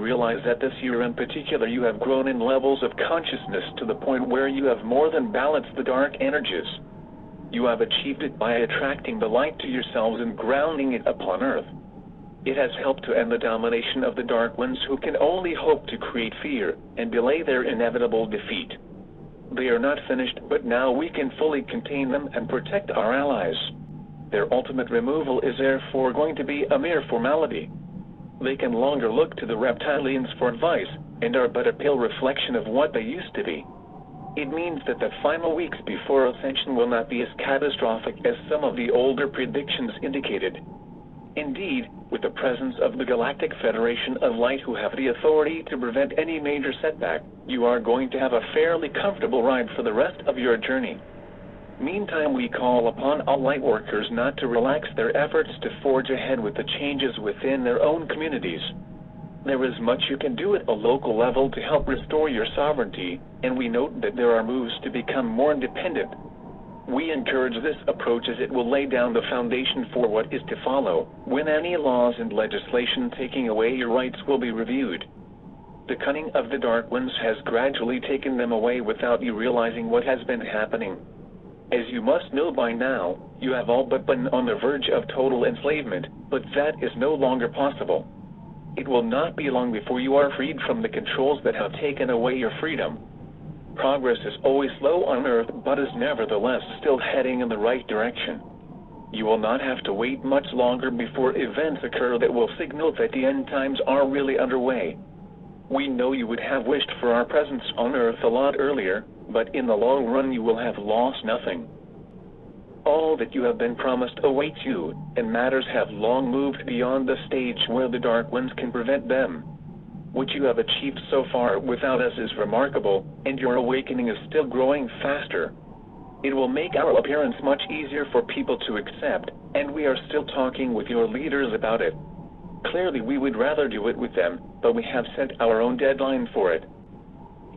realize that this year in particular you have grown in levels of consciousness to the point where you have more than balanced the dark energies. You have achieved it by attracting the light to yourselves and grounding it upon earth. It has helped to end the domination of the dark ones who can only hope to create fear and delay their inevitable defeat. They are not finished, but now we can fully contain them and protect our allies. Their ultimate removal is therefore going to be a mere formality. They can no longer look to the reptilians for advice, and are but a pale reflection of what they used to be. It means that the final weeks before ascension will not be as catastrophic as some of the older predictions indicated. Indeed, with the presence of the Galactic Federation of Light who have the authority to prevent any major setback, you are going to have a fairly comfortable ride for the rest of your journey. Meantime, we call upon all lightworkers not to relax their efforts to forge ahead with the changes within their own communities. There is much you can do at a local level to help restore your sovereignty, and we note that there are moves to become more independent. We encourage this approach as it will lay down the foundation for what is to follow, when any laws and legislation taking away your rights will be reviewed. The cunning of the Dark Ones has gradually taken them away without you realizing what has been happening. As you must know by now, you have all but been on the verge of total enslavement, but that is no longer possible. It will not be long before you are freed from the controls that have taken away your freedom. Progress is always slow on Earth, but is nevertheless still heading in the right direction. You will not have to wait much longer before events occur that will signal that the end times are really underway. We know you would have wished for our presence on Earth a lot earlier, but in the long run you will have lost nothing. All that you have been promised awaits you, and matters have long moved beyond the stage where the Dark Ones can prevent them. What you have achieved so far without us is remarkable, and your awakening is still growing faster. It will make our appearance much easier for people to accept, and we are still talking with your leaders about it. Clearly we would rather do it with them, but we have set our own deadline for it.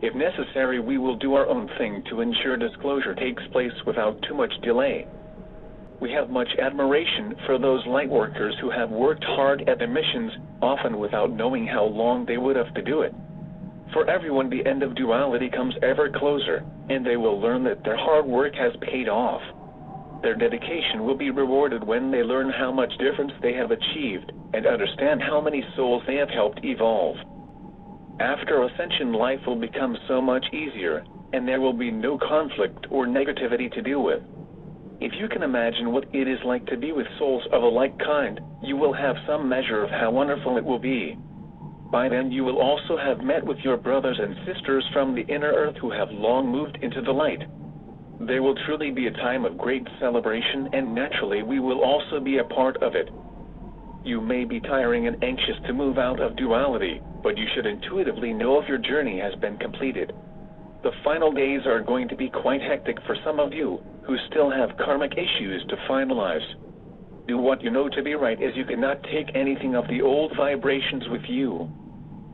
If necessary, we will do our own thing to ensure disclosure takes place without too much delay. We have much admiration for those lightworkers who have worked hard at their missions, often without knowing how long they would have to do it. For everyone, the end of duality comes ever closer, and they will learn that their hard work has paid off. Their dedication will be rewarded when they learn how much difference they have achieved, and understand how many souls they have helped evolve. After ascension, life will become so much easier, and there will be no conflict or negativity to deal with. If you can imagine what it is like to be with souls of a like kind, you will have some measure of how wonderful it will be. By then you will also have met with your brothers and sisters from the inner earth who have long moved into the light. There will truly be a time of great celebration, and naturally we will also be a part of it. You may be tiring and anxious to move out of duality, but you should intuitively know if your journey has been completed. The final days are going to be quite hectic for some of you, who still have karmic issues to finalize. Do what you know to be right, as you cannot take anything of the old vibrations with you.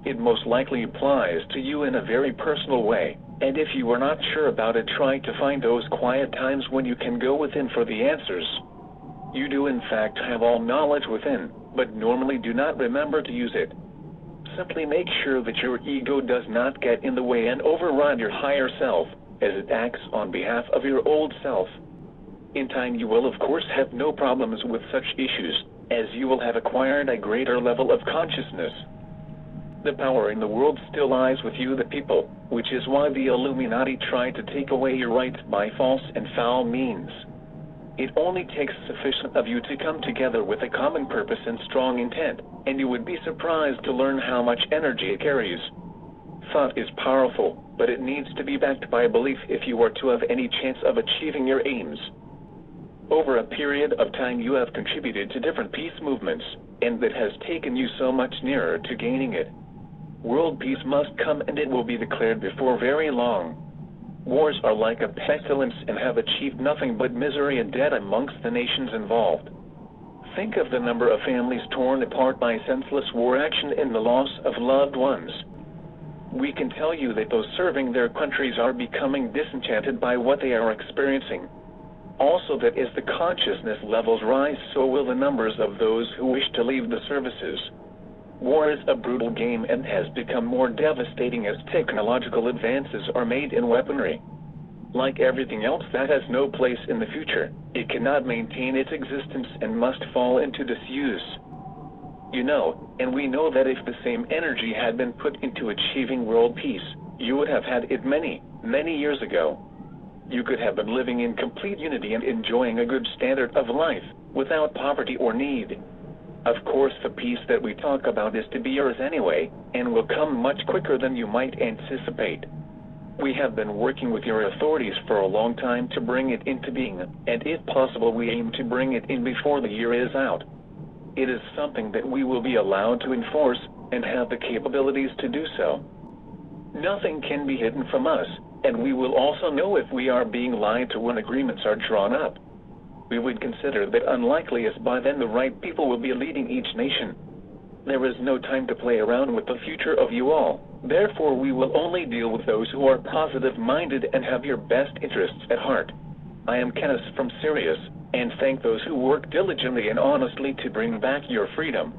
It most likely applies to you in a very personal way, and if you are not sure about it, try to find those quiet times when you can go within for the answers. You do in fact have all knowledge within, but normally do not remember to use it. Simply make sure that your ego does not get in the way and override your higher self, as it acts on behalf of your old self. In time you will of course have no problems with such issues, as you will have acquired a greater level of consciousness. The power in the world still lies with you, the people, which is why the Illuminati try to take away your rights by false and foul means. It only takes sufficient of you to come together with a common purpose and strong intent, and you would be surprised to learn how much energy it carries. Thought is powerful, but it needs to be backed by belief if you are to have any chance of achieving your aims. Over a period of time you have contributed to different peace movements, and that has taken you so much nearer to gaining it. World peace must come, and it will be declared before very long. Wars are like a pestilence and have achieved nothing but misery and death amongst the nations involved. Think of the number of families torn apart by senseless war action and the loss of loved ones. We can tell you that those serving their countries are becoming disenchanted by what they are experiencing. Also that as the consciousness levels rise, so will the numbers of those who wish to leave the services. War is a brutal game and has become more devastating as technological advances are made in weaponry. Like everything else that has no place in the future, it cannot maintain its existence and must fall into disuse. You know, and we know that if the same energy had been put into achieving world peace, you would have had it many, many years ago. You could have been living in complete unity and enjoying a good standard of life, without poverty or need. Of course, the peace that we talk about is to be yours anyway, and will come much quicker than you might anticipate. We have been working with your authorities for a long time to bring it into being, and if possible we aim to bring it in before the year is out. It is something that we will be allowed to enforce, and have the capabilities to do so. Nothing can be hidden from us, and we will also know if we are being lied to when agreements are drawn up. We would consider that unlikely, as by then the right people will be leading each nation. There is no time to play around with the future of you all. Therefore we will only deal with those who are positive-minded and have your best interests at heart. I am Kenneth from Sirius, and thank those who work diligently and honestly to bring back your freedom.